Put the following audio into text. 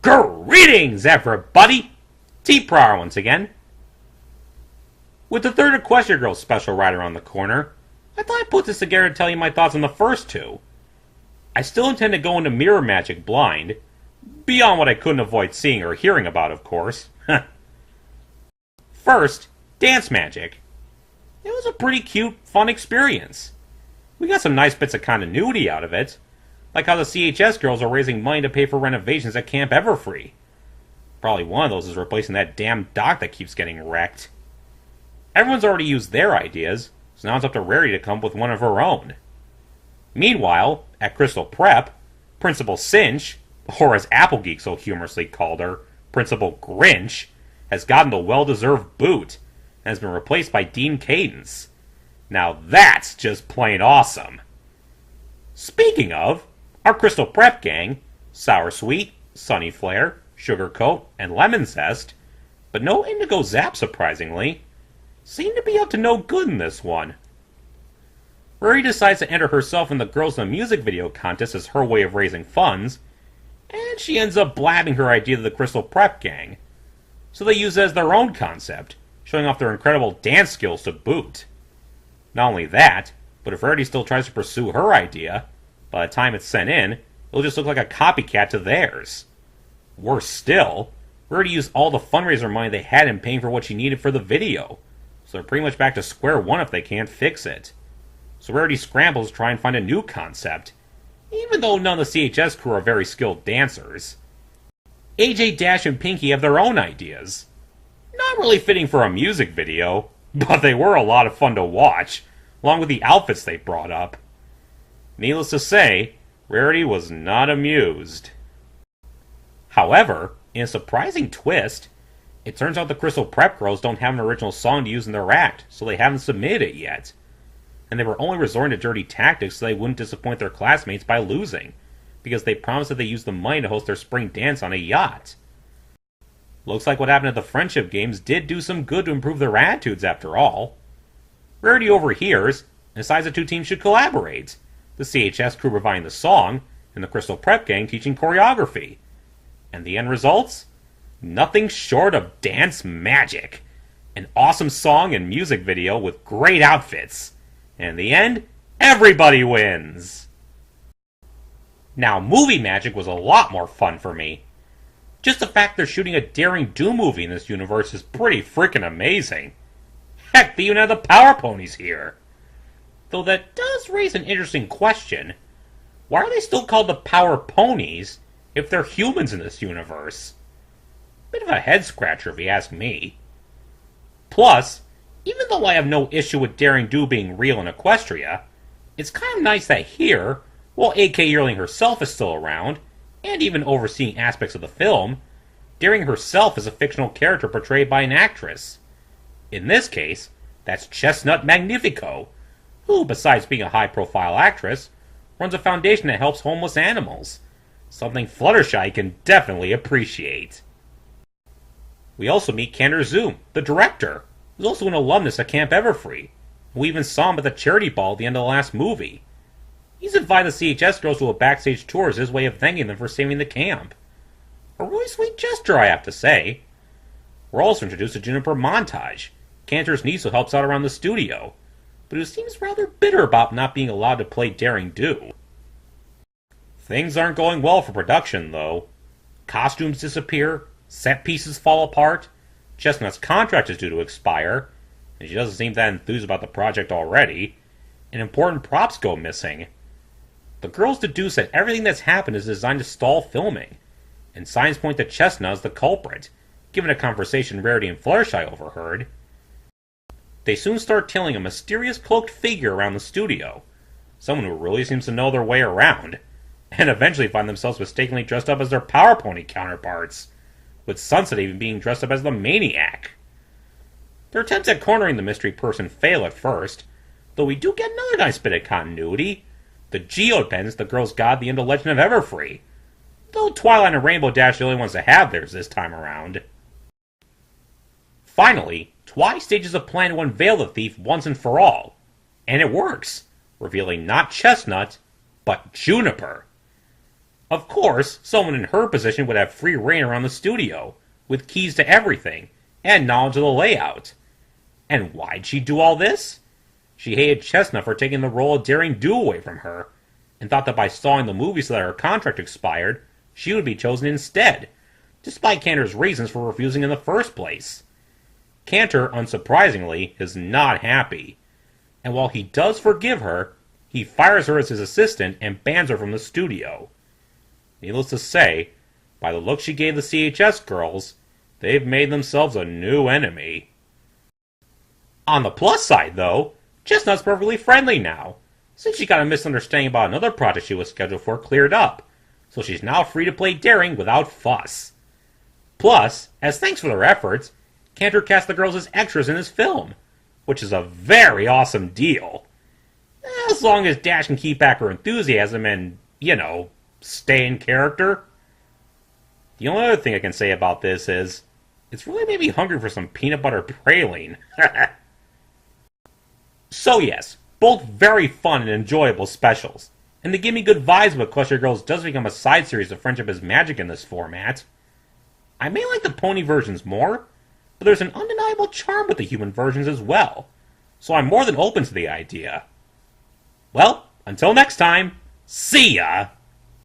Greetings, everybody! TPrower once again. With the third Equestria Girls special right around the corner, I thought I'd put this together to tell you my thoughts on the first two. I still intend to go into mirror magic blind, beyond what I couldn't avoid seeing or hearing about, of course. First, dance magic. It was a pretty cute, fun experience. We got some nice bits of continuity out of it, like how the CHS girls are raising money to pay for renovations at Camp Everfree. Probably one of those is replacing that damn dock that keeps getting wrecked. Everyone's already used their ideas, so now it's up to Rarity to come up with one of her own. Meanwhile, at Crystal Prep, Principal Cinch, or as Apple Geek so humorously called her, Principal Grinch, has gotten the well-deserved boot, and has been replaced by Dean Cadence. Now that's just plain awesome. Speaking of, our Crystal Prep gang, Sour Sweet, Sunny Flare, Sugar Coat, and Lemon Zest, but no Indigo Zap surprisingly, seem to be up to no good in this one. Rarity decides to enter herself in the Girls in the Music video contest as her way of raising funds, and she ends up blabbing her idea to the Crystal Prep gang. So they use it as their own concept, showing off their incredible dance skills to boot. Not only that, but if Rarity still tries to pursue her idea, by the time it's sent in, it'll just look like a copycat to theirs. Worse still, Rarity used all the fundraiser money they had in paying for what she needed for the video, so they're pretty much back to square one if they can't fix it. So Rarity scrambles to try and find a new concept, even though none of the CHS crew are very skilled dancers. AJ, Dash, and Pinky have their own ideas. Not really fitting for a music video, but they were a lot of fun to watch, along with the outfits they brought up. Needless to say, Rarity was not amused. However, in a surprising twist, it turns out the Crystal Prep girls don't have an original song to use in their act, so they haven't submitted it yet. And they were only resorting to dirty tactics so they wouldn't disappoint their classmates by losing, because they promised that they used the money to host their spring dance on a yacht. Looks like what happened at the Friendship Games did do some good to improve their attitudes after all. Rarity overhears and decides the two teams should collaborate, the CHS crew providing the song, and the Crystal Prep gang teaching choreography. And the end results? Nothing short of dance magic. An awesome song and music video with great outfits. And in the end, everybody wins! Now, movie magic was a lot more fun for me. Just the fact they're shooting a Daring Do movie in this universe is pretty freaking amazing. Heck, they even have the Power Ponies here. Though that does raise an interesting question. Why are they still called the Power Ponies if they're humans in this universe? Bit of a head-scratcher if you ask me. Plus, even though I have no issue with Daring Do being real in Equestria, it's kind of nice that here, while A.K. Yearling herself is still around, and even overseeing aspects of the film, Daring herself is a fictional character portrayed by an actress. In this case, that's Chestnut Magnifico, who, besides being a high-profile actress, runs a foundation that helps homeless animals, something Fluttershy can definitely appreciate. We also meet Kander Zoom, the director, who's also an alumnus at Camp Everfree. We even saw him at the charity ball at the end of the last movie. He's invited the CHS girls to a backstage tour as his way of thanking them for saving the camp. A really sweet gesture, I have to say. We're also introduced to Juniper Montage, Cantor's niece who helps out around the studio, but who seems rather bitter about not being allowed to play Daring Do. Things aren't going well for production, though. Costumes disappear, set pieces fall apart, Chestnut's contract is due to expire, and she doesn't seem that enthused about the project already, and important props go missing. The girls deduce that everything that's happened is designed to stall filming, and signs point to Chestnut as the culprit, given a conversation Rarity and Fluttershy overheard. They soon start tailing a mysterious cloaked figure around the studio, someone who really seems to know their way around, and eventually find themselves mistakenly dressed up as their Power Pony counterparts, with Sunset even being dressed up as the Maniac. Their attempts at cornering the mystery person fail at first, though we do get another nice bit of continuity. The geode pens the girls got at the end of Legend of Everfree, though Twilight and Rainbow Dash are the only ones to have theirs this time around. Finally, Twi stages a plan to unveil the thief once and for all, and it works, revealing not Chestnut, but Juniper. Of course, someone in her position would have free reign around the studio, with keys to everything, and knowledge of the layout. And why'd she do all this? She hated Chestnut for taking the role of daring do away from her, and thought that by stalling the movie so that her contract expired, she would be chosen instead, despite Cantor's reasons for refusing in the first place. Cantor, unsurprisingly, is not happy, and while he does forgive her, he fires her as his assistant and bans her from the studio. Needless to say, by the look she gave the CHS girls, they've made themselves a new enemy. On the plus side, though, Chestnut's perfectly friendly now, since she got a misunderstanding about another project she was scheduled for cleared up, so she's now free to play daring without fuss. Plus, as thanks for their efforts, Cantor cast the girls as extras in his film, which is a very awesome deal. As long as Dash can keep back her enthusiasm and, stay in character. The only other thing I can say about this is, it's really made me hungry for some peanut butter praline. So yes, both very fun and enjoyable specials. And they give me good vibes when Equestria Girls does become a side series of Friendship is Magic in this format. I may like the pony versions more, but there's an undeniable charm with the human versions as well, so I'm more than open to the idea. Well, until next time, see ya!